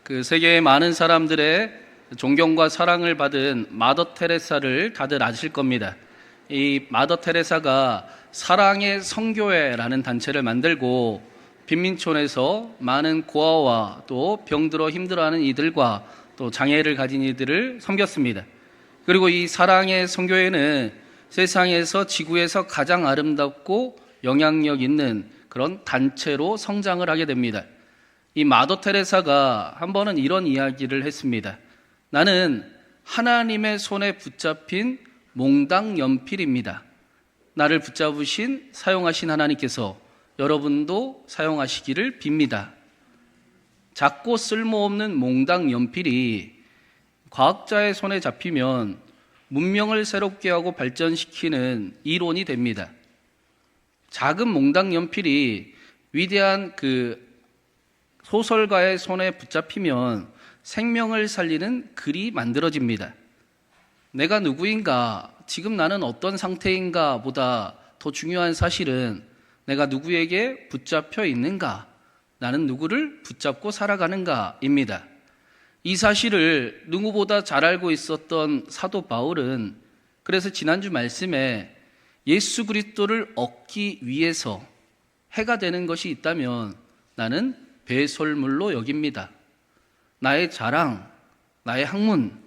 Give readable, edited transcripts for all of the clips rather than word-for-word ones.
그 세계의 많은 사람들의 존경과 사랑을 받은 마더 테레사를 다들 아실 겁니다. 이 마더 테레사가 사랑의 성교회라는 단체를 만들고 빈민촌에서 많은 고아와 또 병들어 힘들어하는 이들과 또 장애를 가진 이들을 섬겼습니다. 그리고 이 사랑의 성교회는 세상에서 지구에서 가장 아름답고 영향력 있는 그런 단체로 성장을 하게 됩니다. 이 마더 테레사가 한 번은 이런 이야기를 했습니다. 나는 하나님의 손에 붙잡힌 몽당 연필입니다. 나를 붙잡으신 사용하신 하나님께서 여러분도 사용하시기를 빕니다. 작고 쓸모없는 몽당 연필이 과학자의 손에 잡히면 문명을 새롭게 하고 발전시키는 이론이 됩니다. 작은 몽당 연필이 위대한 그 소설가의 손에 붙잡히면 생명을 살리는 글이 만들어집니다. 내가 누구인가, 지금 나는 어떤 상태인가 보다 더 중요한 사실은 내가 누구에게 붙잡혀 있는가, 나는 누구를 붙잡고 살아가는가입니다. 이 사실을 누구보다 잘 알고 있었던 사도 바울은 그래서 지난주 말씀에 예수 그리스도를 얻기 위해서 해가 되는 것이 있다면 나는 배설물로 여깁니다. 나의 자랑, 나의 학문,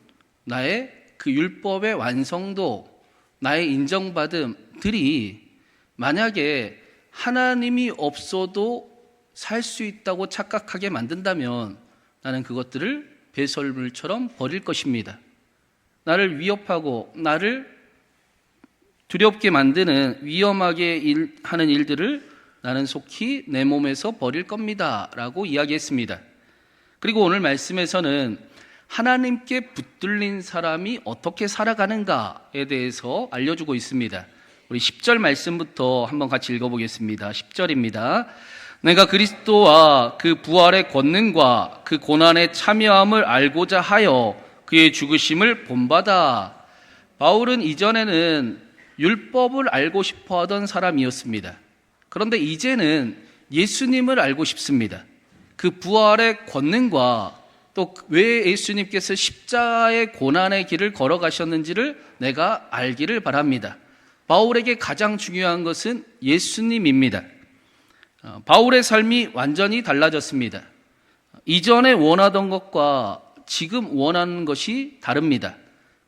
나의 그 율법의 완성도, 나의 인정받음들이 만약에 하나님이 없어도 살 수 있다고 착각하게 만든다면 나는 그것들을 배설물처럼 버릴 것입니다. 나를 위협하고 나를 두렵게 만드는 위험하게 하는 일들을 나는 속히 내 몸에서 버릴 겁니다 라고 이야기했습니다. 그리고 오늘 말씀에서는 하나님께 붙들린 사람이 어떻게 살아가는가에 대해서 알려주고 있습니다. 우리 10절 말씀부터 한번 같이 읽어보겠습니다. 10절입니다. 내가 그리스도와 그 부활의 권능과 그 고난의 참여함을 알고자 하여 그의 죽으심을 본받아. 바울은 이전에는 율법을 알고 싶어 하던 사람이었습니다. 그런데 이제는 예수님을 알고 싶습니다. 그 부활의 권능과 또 왜 예수님께서 십자가의 고난의 길을 걸어가셨는지를 내가 알기를 바랍니다. 바울에게 가장 중요한 것은 예수님입니다. 바울의 삶이 완전히 달라졌습니다. 이전에 원하던 것과 지금 원하는 것이 다릅니다.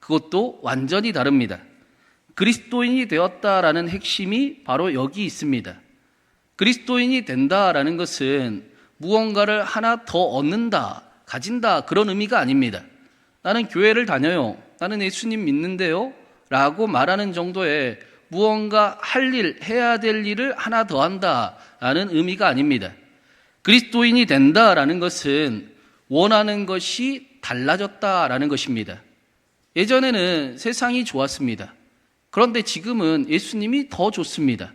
그것도 완전히 다릅니다. 그리스도인이 되었다라는 핵심이 바로 여기 있습니다. 그리스도인이 된다라는 것은 무언가를 하나 더 얻는다, 가진다 그런 의미가 아닙니다. 나는 교회를 다녀요, 나는 예수님 믿는데요 라고 말하는 정도의 무언가 할 일, 해야 될 일을 하나 더 한다라는 의미가 아닙니다. 그리스도인이 된다라는 것은 원하는 것이 달라졌다라는 것입니다. 예전에는 세상이 좋았습니다. 그런데 지금은 예수님이 더 좋습니다.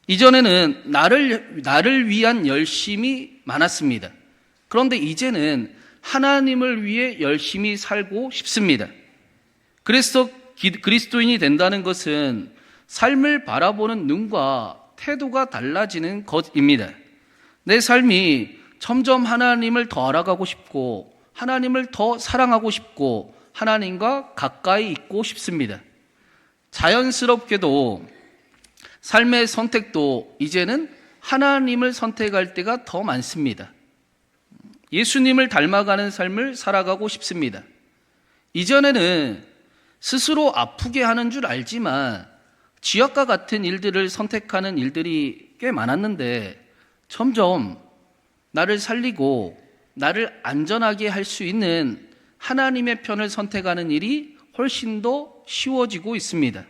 이전에는 나를 위한 열심이 많았습니다. 그런데 이제는 하나님을 위해 열심히 살고 싶습니다. 그래서 그리스도인이 된다는 것은 삶을 바라보는 눈과 태도가 달라지는 것입니다. 내 삶이 점점 하나님을 더 알아가고 싶고 하나님을 더 사랑하고 싶고 하나님과 가까이 있고 싶습니다. 자연스럽게도 삶의 선택도 이제는 하나님을 선택할 때가 더 많습니다. 예수님을 닮아가는 삶을 살아가고 싶습니다. 이전에는 스스로 아프게 하는 줄 알지만 쥐약과 같은 일들을 선택하는 일들이 꽤 많았는데 점점 나를 살리고 나를 안전하게 할 수 있는 하나님의 편을 선택하는 일이 훨씬 더 쉬워지고 있습니다.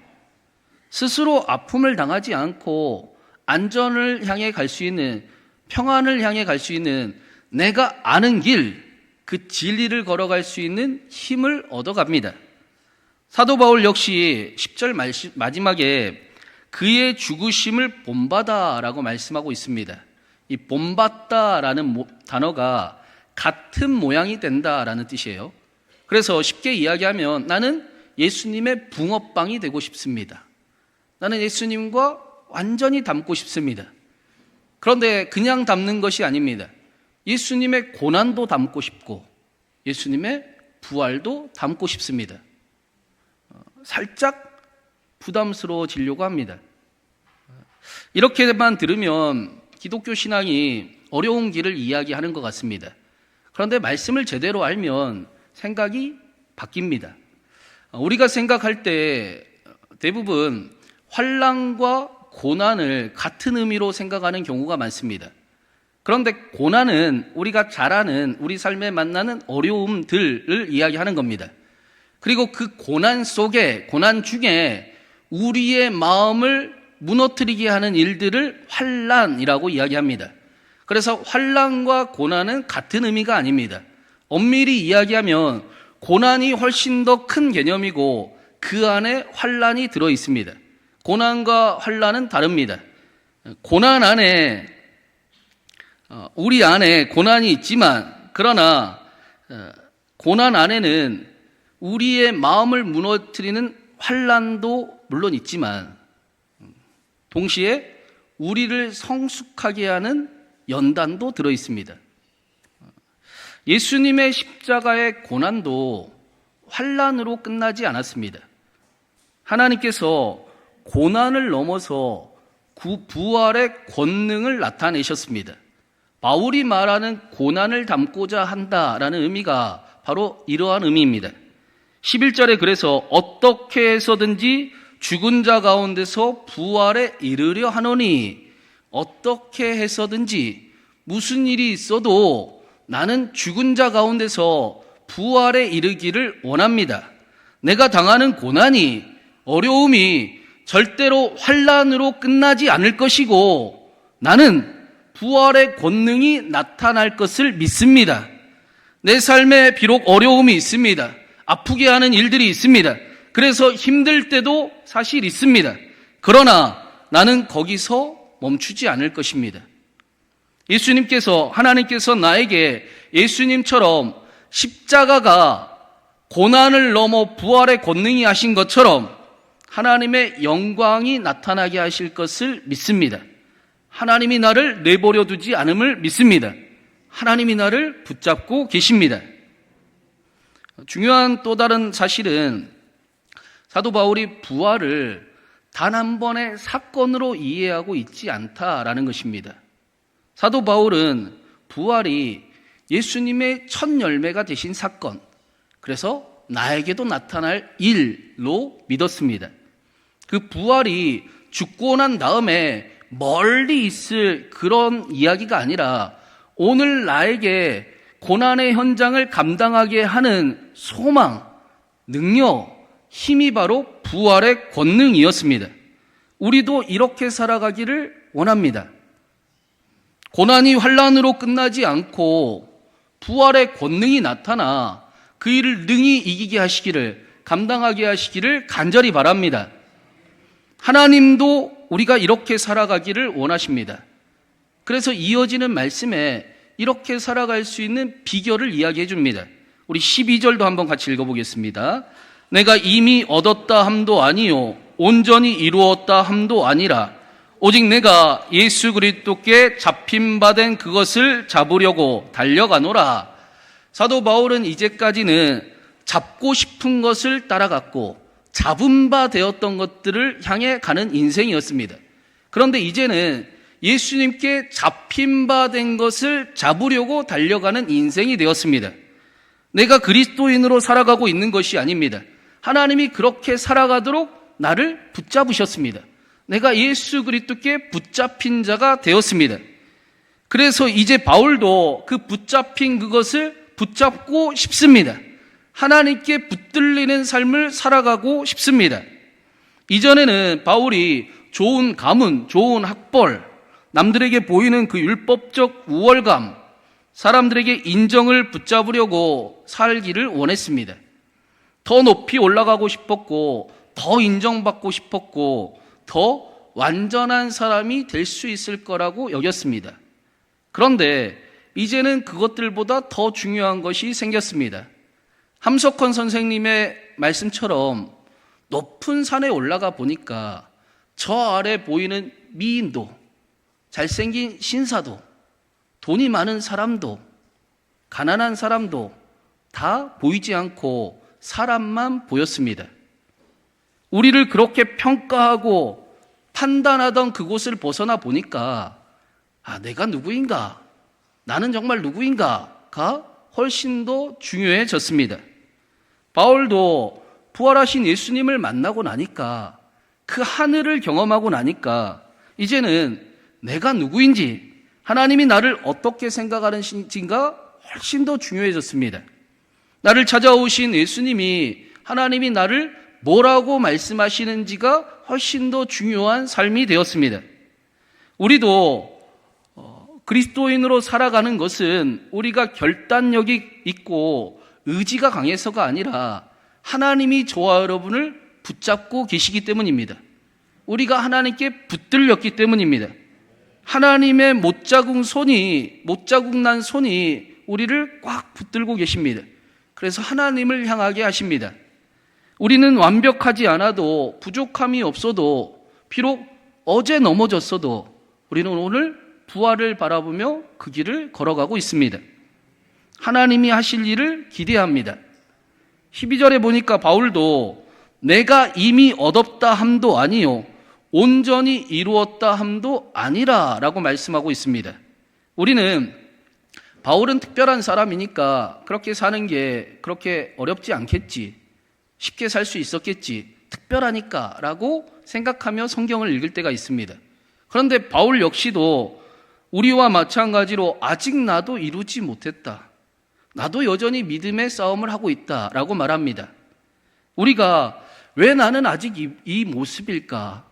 스스로 아픔을 당하지 않고 안전을 향해 갈 수 있는, 평안을 향해 갈 수 있는 내가 아는 길, 그 진리를 걸어갈 수 있는 힘을 얻어갑니다. 사도 바울 역시 10절 마지막에 그의 죽으심을 본받아라고 말씀하고 있습니다. 이 본받다라는 단어가 같은 모양이 된다라는 뜻이에요. 그래서 쉽게 이야기하면 나는 예수님의 붕어빵이 되고 싶습니다. 나는 예수님과 완전히 닮고 싶습니다. 그런데 그냥 닮는 것이 아닙니다. 예수님의 고난도 담고 싶고 예수님의 부활도 담고 싶습니다. 살짝 부담스러워지려고 합니다. 이렇게만 들으면 기독교 신앙이 어려운 길을 이야기하는 것 같습니다. 그런데 말씀을 제대로 알면 생각이 바뀝니다. 우리가 생각할 때 대부분 환난과 고난을 같은 의미로 생각하는 경우가 많습니다. 그런데 고난은 우리가 잘 아는 우리 삶에 만나는 어려움들을 이야기하는 겁니다. 그리고 그 고난 속에, 고난 중에 우리의 마음을 무너뜨리게 하는 일들을 환난이라고 이야기합니다. 그래서 환난과 고난은 같은 의미가 아닙니다. 엄밀히 이야기하면 고난이 훨씬 더 큰 개념이고 그 안에 환난이 들어 있습니다. 고난과 환난은 다릅니다. 고난 안에 우리 안에 고난이 있지만 그러나 고난 안에는 우리의 마음을 무너뜨리는 환난도 물론 있지만 동시에 우리를 성숙하게 하는 연단도 들어 있습니다. 예수님의 십자가의 고난도 환난으로 끝나지 않았습니다. 하나님께서 고난을 넘어서 부활의 권능을 나타내셨습니다. 바울이 말하는 고난을 담고자 한다라는 의미가 바로 이러한 의미입니다. 11절에 그래서 어떻게 해서든지 죽은 자 가운데서 부활에 이르려 하노니, 어떻게 해서든지 무슨 일이 있어도 나는 죽은 자 가운데서 부활에 이르기를 원합니다. 내가 당하는 고난이, 어려움이 절대로 환난으로 끝나지 않을 것이고 나는 부활의 권능이 나타날 것을 믿습니다. 내 삶에 비록 어려움이 있습니다. 아프게 하는 일들이 있습니다. 그래서 힘들 때도 사실 있습니다. 그러나 나는 거기서 멈추지 않을 것입니다. 하나님께서 나에게 예수님처럼 십자가가 고난을 넘어 부활의 권능이 하신 것처럼 하나님의 영광이 나타나게 하실 것을 믿습니다. 하나님이 나를 내버려 두지 않음을 믿습니다. 하나님이 나를 붙잡고 계십니다. 중요한 또 다른 사실은 사도 바울이 부활을 단 한 번의 사건으로 이해하고 있지 않다라는 것입니다. 사도 바울은 부활이 예수님의 첫 열매가 되신 사건, 그래서 나에게도 나타날 일로 믿었습니다. 그 부활이 죽고 난 다음에 멀리 있을 그런 이야기가 아니라 오늘 나에게 고난의 현장을 감당하게 하는 소망, 능력, 힘이 바로 부활의 권능이었습니다. 우리도 이렇게 살아가기를 원합니다. 고난이 환난으로 끝나지 않고 부활의 권능이 나타나 그 일을 능히 이기게 하시기를, 감당하게 하시기를 간절히 바랍니다. 하나님도 우리가 이렇게 살아가기를 원하십니다. 그래서 이어지는 말씀에 이렇게 살아갈 수 있는 비결을 이야기해 줍니다. 우리 12절도 한번 같이 읽어보겠습니다. 내가 이미 얻었다 함도 아니요 온전히 이루었다 함도 아니라 오직 내가 예수 그리스도께 잡힌 바 된 그것을 잡으려고 달려가노라. 사도 바울은 이제까지는 잡고 싶은 것을 따라갔고 잡은 바 되었던 것들을 향해 가는 인생이었습니다. 그런데 이제는 예수님께 잡힌 바 된 것을 잡으려고 달려가는 인생이 되었습니다. 내가 그리스도인으로 살아가고 있는 것이 아닙니다. 하나님이 그렇게 살아가도록 나를 붙잡으셨습니다. 내가 예수 그리스도께 붙잡힌 자가 되었습니다. 그래서 이제 바울도 그 붙잡힌 그것을 붙잡고 싶습니다. 하나님께 붙들리는 삶을 살아가고 싶습니다. 이전에는 바울이 좋은 가문, 좋은 학벌, 남들에게 보이는 그 율법적 우월감, 사람들에게 인정을 붙잡으려고 살기를 원했습니다. 더 높이 올라가고 싶었고, 더 인정받고 싶었고, 더 완전한 사람이 될 수 있을 거라고 여겼습니다. 그런데 이제는 그것들보다 더 중요한 것이 생겼습니다. 함석헌 선생님의 말씀처럼 높은 산에 올라가 보니까 저 아래 보이는 미인도, 잘생긴 신사도, 돈이 많은 사람도 가난한 사람도 다 보이지 않고 사람만 보였습니다. 우리를 그렇게 평가하고 판단하던 그곳을 벗어나 보니까 내가 누구인가? 나는 정말 누구인가가 훨씬 더 중요해졌습니다. 바울도 부활하신 예수님을 만나고 나니까 그 하늘을 경험하고 나니까 이제는 내가 누구인지 하나님이 나를 어떻게 생각하는지가 훨씬 더 중요해졌습니다. 나를 찾아오신 예수님이 하나님이 나를 뭐라고 말씀하시는지가 훨씬 더 중요한 삶이 되었습니다. 우리도 그리스도인으로 살아가는 것은 우리가 결단력이 있고 의지가 강해서가 아니라 하나님이 저와 여러분을 붙잡고 계시기 때문입니다. 우리가 하나님께 붙들렸기 때문입니다. 하나님의 못자국난 손이 우리를 꽉 붙들고 계십니다. 그래서 하나님을 향하게 하십니다. 우리는 완벽하지 않아도 부족함이 없어도 비록 어제 넘어졌어도 우리는 오늘 부활을 바라보며 그 길을 걸어가고 있습니다. 하나님이 하실 일을 기대합니다. 12절에 보니까 바울도 내가 이미 얻었다 함도 아니요 온전히 이루었다 함도 아니라 라고 말씀하고 있습니다. 바울은 특별한 사람이니까 그렇게 사는 게 그렇게 어렵지 않겠지, 쉽게 살 수 있었겠지, 특별하니까 라고 생각하며 성경을 읽을 때가 있습니다. 그런데 바울 역시도 우리와 마찬가지로 아직 나도 이루지 못했다, 나도 여전히 믿음의 싸움을 하고 있다 라고 말합니다. 우리가 왜 나는 아직 이 모습일까,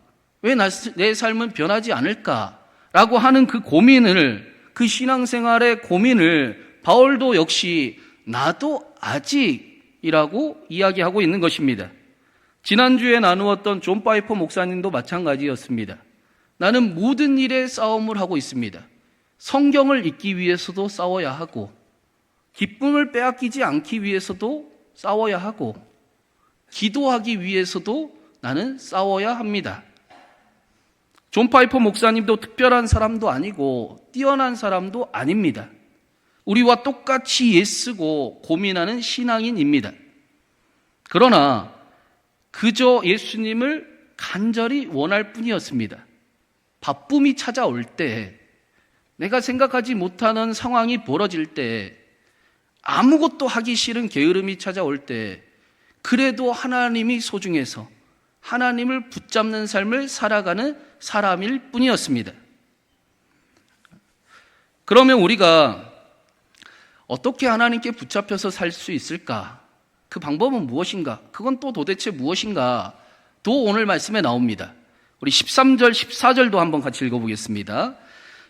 왜 내 삶은 변하지 않을까 라고 하는 그 고민을, 그 신앙생활의 고민을 바울도 역시 나도 아직이라고 이야기하고 있는 것입니다. 지난주에 나누었던 존 파이퍼 목사님도 마찬가지였습니다. 나는 모든 일에 싸움을 하고 있습니다. 성경을 읽기 위해서도 싸워야 하고, 기쁨을 빼앗기지 않기 위해서도 싸워야 하고, 기도하기 위해서도 나는 싸워야 합니다. 존 파이퍼 목사님도 특별한 사람도 아니고 뛰어난 사람도 아닙니다. 우리와 똑같이 애쓰고 고민하는 신앙인입니다. 그러나 그저 예수님을 간절히 원할 뿐이었습니다. 바쁨이 찾아올 때, 내가 생각하지 못하는 상황이 벌어질 때, 아무것도 하기 싫은 게으름이 찾아올 때, 그래도 하나님이 소중해서 하나님을 붙잡는 삶을 살아가는 사람일 뿐이었습니다. 그러면 우리가 어떻게 하나님께 붙잡혀서 살 수 있을까? 그 방법은 무엇인가? 그건 또 도대체 무엇인가? 또 오늘 말씀에 나옵니다. 우리 13절, 14절도 한번 같이 읽어보겠습니다.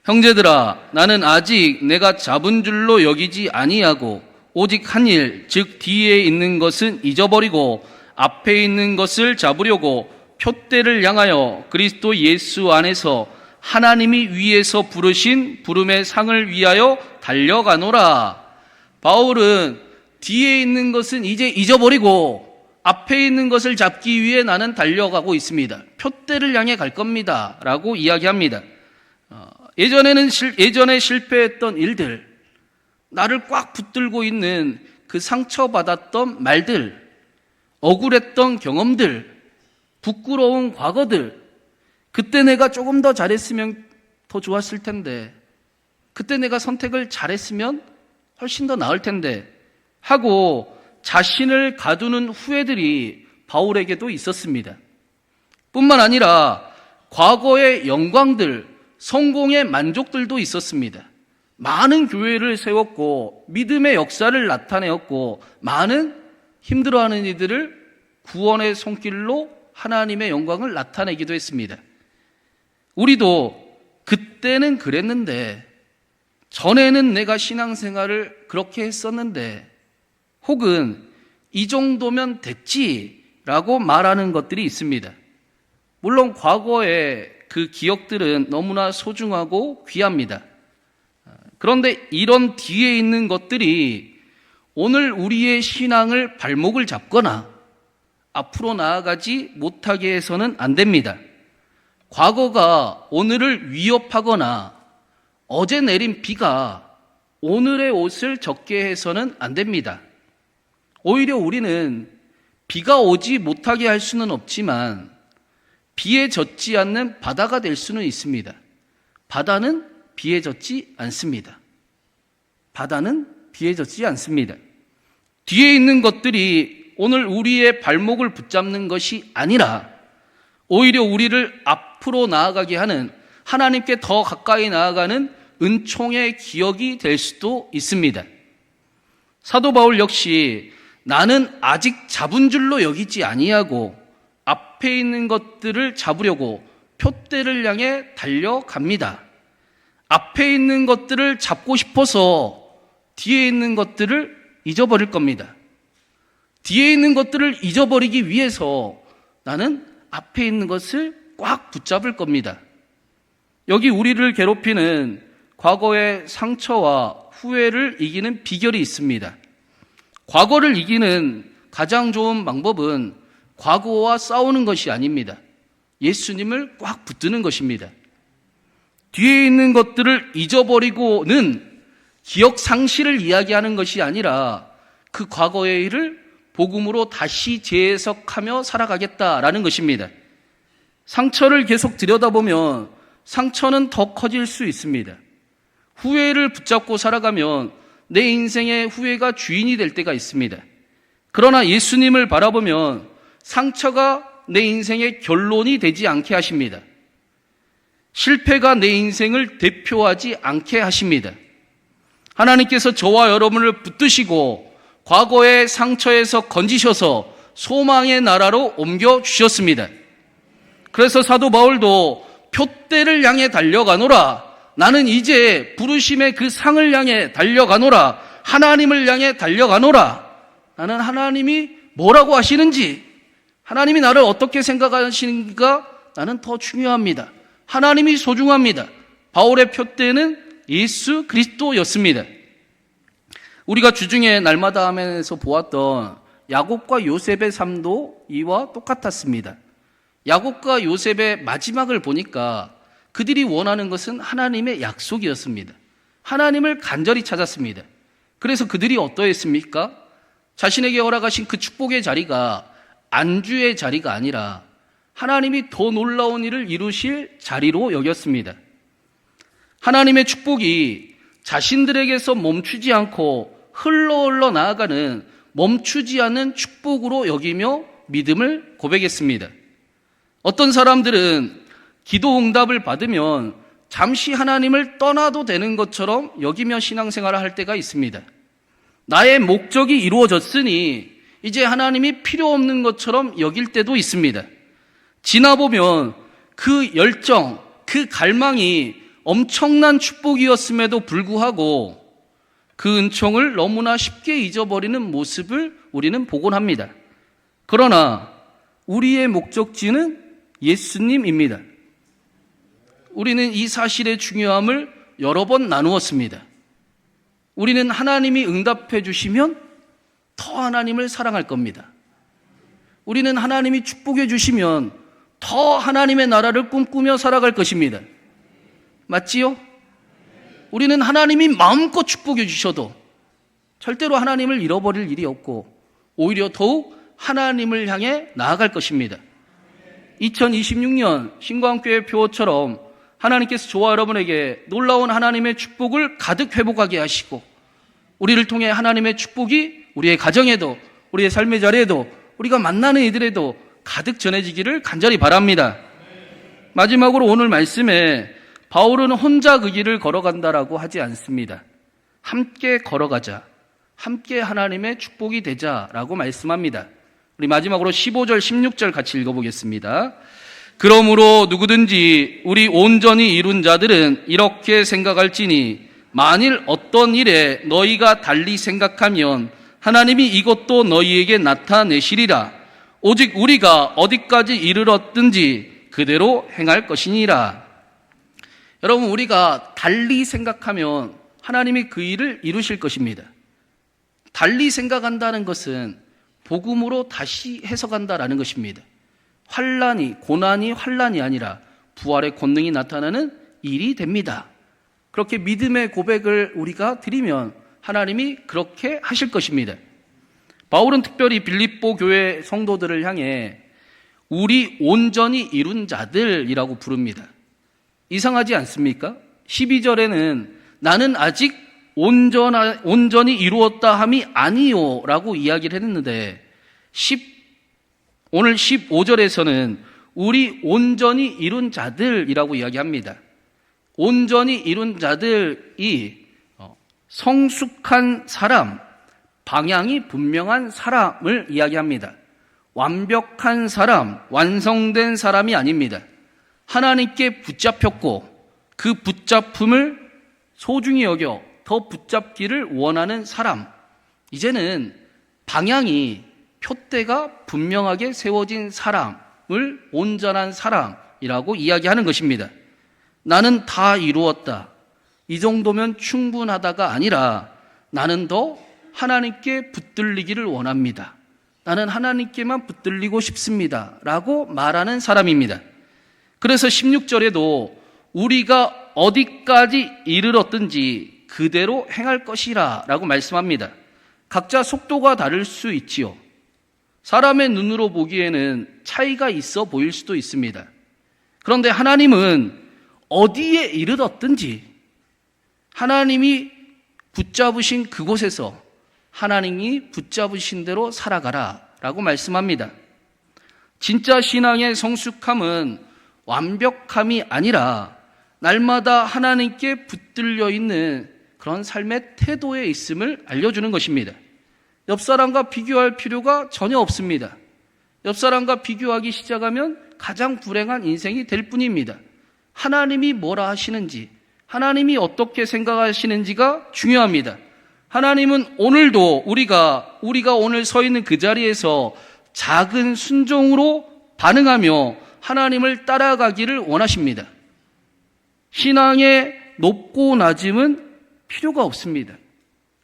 형제들아, 나는 아직 내가 잡은 줄로 여기지 아니하고 오직 한 일, 즉 뒤에 있는 것은 잊어버리고 앞에 있는 것을 잡으려고 표대를 향하여 그리스도 예수 안에서 하나님이 위에서 부르신 부름의 상을 위하여 달려가노라. 바울은 뒤에 있는 것은 이제 잊어버리고 앞에 있는 것을 잡기 위해 나는 달려가고 있습니다. 표대를 향해 갈 겁니다 라고 이야기합니다. 예전에 실패했던 일들, 나를 꽉 붙들고 있는 그 상처받았던 말들, 억울했던 경험들, 부끄러운 과거들, 그때 내가 조금 더 잘했으면 더 좋았을 텐데, 그때 내가 선택을 잘했으면 훨씬 더 나을 텐데 하고 자신을 가두는 후회들이 바울에게도 있었습니다. 뿐만 아니라 과거의 영광들, 성공의 만족들도 있었습니다. 많은 교회를 세웠고 믿음의 역사를 나타내었고 많은 힘들어하는 이들을 구원의 손길로 하나님의 영광을 나타내기도 했습니다. 우리도 그때는 그랬는데, 전에는 내가 신앙생활을 그렇게 했었는데, 혹은 이 정도면 됐지라고 말하는 것들이 있습니다. 물론 과거의 그 기억들은 너무나 소중하고 귀합니다. 그런데 이런 뒤에 있는 것들이 오늘 우리의 신앙을 발목을 잡거나 앞으로 나아가지 못하게 해서는 안 됩니다. 과거가 오늘을 위협하거나 어제 내린 비가 오늘의 옷을 젖게 해서는 안 됩니다. 오히려 우리는 비가 오지 못하게 할 수는 없지만 비에 젖지 않는 바다가 될 수는 있습니다. 바다는 비에 젖지 않습니다. 바다는 비에 젖지 않습니다. 뒤에 있는 것들이 오늘 우리의 발목을 붙잡는 것이 아니라 오히려 우리를 앞으로 나아가게 하는, 하나님께 더 가까이 나아가는 은총의 기억이 될 수도 있습니다. 사도 바울 역시 나는 아직 잡은 줄로 여기지 아니하고 앞에 있는 것들을 잡으려고 표대를 향해 달려갑니다. 앞에 있는 것들을 잡고 싶어서 뒤에 있는 것들을 잊어버릴 겁니다. 뒤에 있는 것들을 잊어버리기 위해서 나는 앞에 있는 것을 꽉 붙잡을 겁니다. 여기 우리를 괴롭히는 과거의 상처와 후회를 이기는 비결이 있습니다. 과거를 이기는 가장 좋은 방법은 과거와 싸우는 것이 아닙니다. 예수님을 꽉 붙드는 것입니다. 뒤에 있는 것들을 잊어버리고는 기억 상실을 이야기하는 것이 아니라 그 과거의 일을 복음으로 다시 재해석하며 살아가겠다라는 것입니다. 상처를 계속 들여다보면 상처는 더 커질 수 있습니다. 후회를 붙잡고 살아가면 내 인생의 후회가 주인이 될 때가 있습니다. 그러나 예수님을 바라보면 상처가 내 인생의 결론이 되지 않게 하십니다. 실패가 내 인생을 대표하지 않게 하십니다. 하나님께서 저와 여러분을 붙드시고 과거의 상처에서 건지셔서 소망의 나라로 옮겨주셨습니다. 그래서 사도 바울도 표대를 향해 달려가노라. 나는 이제 부르심의 그 상을 향해 달려가노라. 하나님을 향해 달려가노라. 나는 하나님이 뭐라고 하시는지, 하나님이 나를 어떻게 생각하시는가 나는 더 중요합니다. 하나님이 소중합니다. 바울의 표대는 예수 그리스도였습니다. 우리가 주중에 날마다 하면서 보았던 야곱과 요셉의 삶도 이와 똑같았습니다. 야곱과 요셉의 마지막을 보니까 그들이 원하는 것은 하나님의 약속이었습니다. 하나님을 간절히 찾았습니다. 그래서 그들이 어떠했습니까? 자신에게 허락하신 그 축복의 자리가 안주의 자리가 아니라 하나님이 더 놀라운 일을 이루실 자리로 여겼습니다. 하나님의 축복이 자신들에게서 멈추지 않고 흘러 나아가는 멈추지 않는 축복으로 여기며 믿음을 고백했습니다. 어떤 사람들은 기도 응답을 받으면 잠시 하나님을 떠나도 되는 것처럼 여기며 신앙생활을 할 때가 있습니다. 나의 목적이 이루어졌으니 이제 하나님이 필요 없는 것처럼 여길 때도 있습니다. 지나보면 그 열정, 그 갈망이 엄청난 축복이었음에도 불구하고 그 은총을 너무나 쉽게 잊어버리는 모습을 우리는 보곤 합니다. 그러나 우리의 목적지는 예수님입니다. 우리는 이 사실의 중요함을 여러 번 나누었습니다. 우리는 하나님이 응답해 주시면 더 하나님을 사랑할 겁니다. 우리는 하나님이 축복해 주시면 더 하나님의 나라를 꿈꾸며 살아갈 것입니다. 맞지요? 우리는 하나님이 마음껏 축복해 주셔도 절대로 하나님을 잃어버릴 일이 없고 오히려 더욱 하나님을 향해 나아갈 것입니다. 2026년 신광교회 표어처럼 하나님께서 저와 여러분에게 놀라운 하나님의 축복을 가득 회복하게 하시고 우리를 통해 하나님의 축복이 우리의 가정에도 우리의 삶의 자리에도 우리가 만나는 이들에도 가득 전해지기를 간절히 바랍니다. 마지막으로 오늘 말씀에 바울은 혼자 그 길을 걸어간다라고 하지 않습니다. 함께 걸어가자, 함께 하나님의 축복이 되자라고 말씀합니다. 우리 마지막으로 15절 16절 같이 읽어보겠습니다. 그러므로 누구든지 우리 온전히 이룬 자들은 이렇게 생각할지니 만일 어떤 일에 너희가 달리 생각하면 하나님이 이것도 너희에게 나타내시리라. 오직 우리가 어디까지 이르렀든지 그대로 행할 것이니라. 여러분, 우리가 달리 생각하면 하나님이 그 일을 이루실 것입니다. 달리 생각한다는 것은 복음으로 다시 해석한다라는 것입니다. 고난이 환란이 아니라 부활의 권능이 나타나는 일이 됩니다. 그렇게 믿음의 고백을 우리가 드리면 하나님이 그렇게 하실 것입니다. 바울은 특별히 빌립보 교회 성도들을 향해 우리 온전히 이룬 자들이라고 부릅니다. 이상하지 않습니까? 12절에는 나는 아직 온전히 이루었다 함이 아니요 라고 이야기를 했는데 오늘 15절에서는 우리 온전히 이룬 자들이라고 이야기합니다. 온전히 이룬 자들이 성숙한 사람, 방향이 분명한 사람을 이야기합니다. 완벽한 사람, 완성된 사람이 아닙니다. 하나님께 붙잡혔고 그 붙잡음을 소중히 여겨 더 붙잡기를 원하는 사람. 이제는 방향이 표대가 분명하게 세워진 사람을 온전한 사람이라고 이야기하는 것입니다. 나는 다 이루었다. 이 정도면 충분하다가 아니라 나는 더 하나님께 붙들리기를 원합니다. 나는 하나님께만 붙들리고 싶습니다. 라고 말하는 사람입니다. 그래서 16절에도 우리가 어디까지 이르렀든지 그대로 행할 것이라 라고 말씀합니다. 각자 속도가 다를 수 있지요. 사람의 눈으로 보기에는 차이가 있어 보일 수도 있습니다. 그런데 하나님은 어디에 이르렀든지 하나님이 붙잡으신 그곳에서 하나님이 붙잡으신 대로 살아가라 라고 말씀합니다. 진짜 신앙의 성숙함은 완벽함이 아니라 날마다 하나님께 붙들려 있는 그런 삶의 태도에 있음을 알려주는 것입니다. 옆 사람과 비교할 필요가 전혀 없습니다. 옆 사람과 비교하기 시작하면 가장 불행한 인생이 될 뿐입니다. 하나님이 뭐라 하시는지, 하나님이 어떻게 생각하시는지가 중요합니다. 하나님은 오늘도 우리가 오늘 서 있는 그 자리에서 작은 순종으로 반응하며 하나님을 따라가기를 원하십니다. 신앙의 높고 낮음은 필요가 없습니다.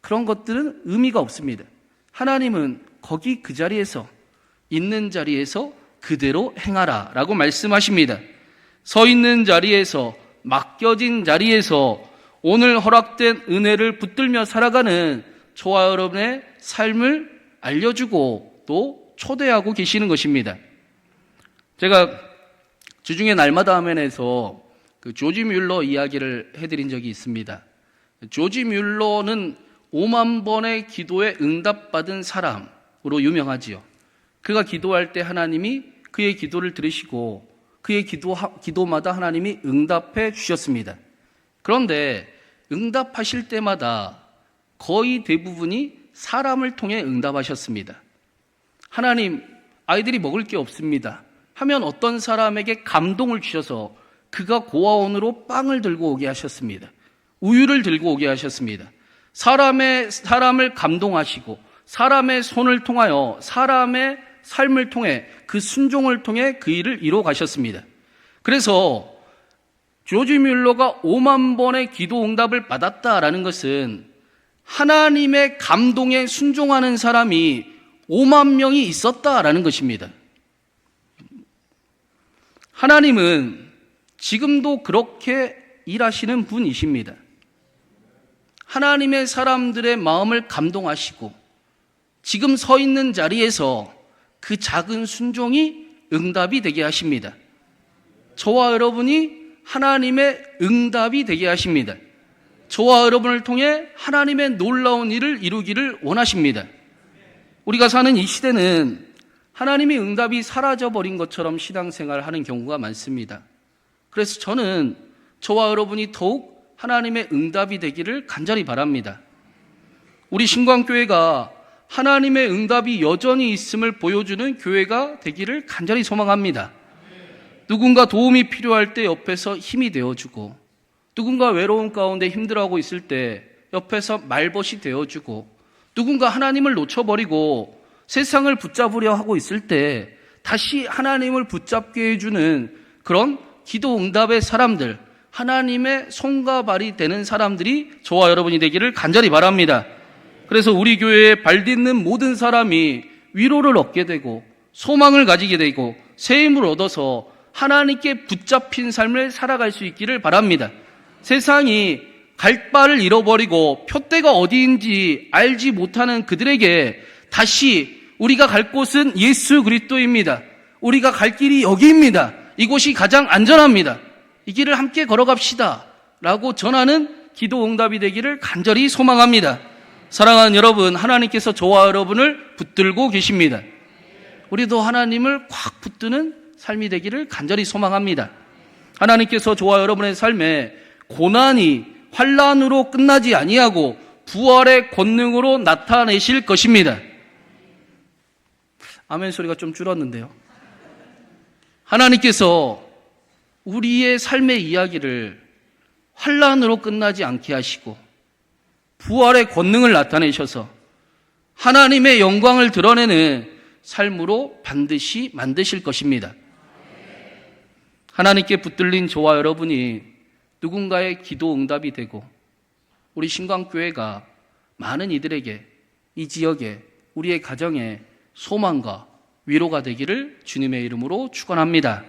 그런 것들은 의미가 없습니다. 하나님은 거기 그 자리에서 있는 자리에서 그대로 행하라 라고 말씀하십니다. 서 있는 자리에서 맡겨진 자리에서 오늘 허락된 은혜를 붙들며 살아가는 저와 여러분의 삶을 알려주고 또 초대하고 계시는 것입니다. 제가 주중에 날마다 화면에서 그 조지 뮬러 이야기를 해드린 적이 있습니다. 조지 뮬러는 5만 번의 기도에 응답받은 사람으로 유명하지요. 그가 기도할 때 하나님이 그의 기도를 들으시고 그의 기도마다 하나님이 응답해 주셨습니다. 그런데 응답하실 때마다 거의 대부분이 사람을 통해 응답하셨습니다. 하나님, 아이들이 먹을 게 없습니다 하면 어떤 사람에게 감동을 주셔서 그가 고아원으로 빵을 들고 오게 하셨습니다. 우유를 들고 오게 하셨습니다. 사람을 감동하시고 사람의 손을 통하여 사람의 삶을 통해 그 순종을 통해 그 일을 이루어 가셨습니다. 그래서 조지 뮬러가 5만 번의 기도 응답을 받았다라는 것은 하나님의 감동에 순종하는 사람이 5만 명이 있었다라는 것입니다. 하나님은 지금도 그렇게 일하시는 분이십니다. 하나님의 사람들의 마음을 감동하시고 지금 서 있는 자리에서 그 작은 순종이 응답이 되게 하십니다. 저와 여러분이 하나님의 응답이 되게 하십니다. 저와 여러분을 통해 하나님의 놀라운 일을 이루기를 원하십니다. 우리가 사는 이 시대는 하나님의 응답이 사라져버린 것처럼 신앙생활을 하는 경우가 많습니다. 그래서 저는 저와 여러분이 더욱 하나님의 응답이 되기를 간절히 바랍니다. 우리 신광교회가 하나님의 응답이 여전히 있음을 보여주는 교회가 되기를 간절히 소망합니다. 누군가 도움이 필요할 때 옆에서 힘이 되어주고, 누군가 외로운 가운데 힘들어하고 있을 때 옆에서 말벗이 되어주고, 누군가 하나님을 놓쳐버리고 세상을 붙잡으려 하고 있을 때 다시 하나님을 붙잡게 해주는 그런 기도 응답의 사람들, 하나님의 손과 발이 되는 사람들이 저와 여러분이 되기를 간절히 바랍니다. 그래서 우리 교회에 발딛는 모든 사람이 위로를 얻게 되고 소망을 가지게 되고 새 힘을 얻어서 하나님께 붙잡힌 삶을 살아갈 수 있기를 바랍니다. 세상이 갈 바를 잃어버리고 표대가 어디인지 알지 못하는 그들에게 다시 우리가 갈 곳은 예수 그리스도입니다. 우리가 갈 길이 여기입니다. 이곳이 가장 안전합니다. 이 길을 함께 걸어갑시다 라고 전하는 기도 응답이 되기를 간절히 소망합니다. 사랑하는 여러분, 하나님께서 저와 여러분을 붙들고 계십니다. 우리도 하나님을 꽉 붙드는 삶이 되기를 간절히 소망합니다. 하나님께서 저와 여러분의 삶에 고난이 환난으로 끝나지 아니하고 부활의 권능으로 나타내실 것입니다. 아멘 소리가 좀 줄었는데요. 하나님께서 우리의 삶의 이야기를 환난으로 끝나지 않게 하시고 부활의 권능을 나타내셔서 하나님의 영광을 드러내는 삶으로 반드시 만드실 것입니다. 하나님께 붙들린 저와 여러분이 누군가의 기도 응답이 되고 우리 신광교회가 많은 이들에게, 이 지역에, 우리의 가정에 소망과 위로가 되기를 주님의 이름으로 축원합니다.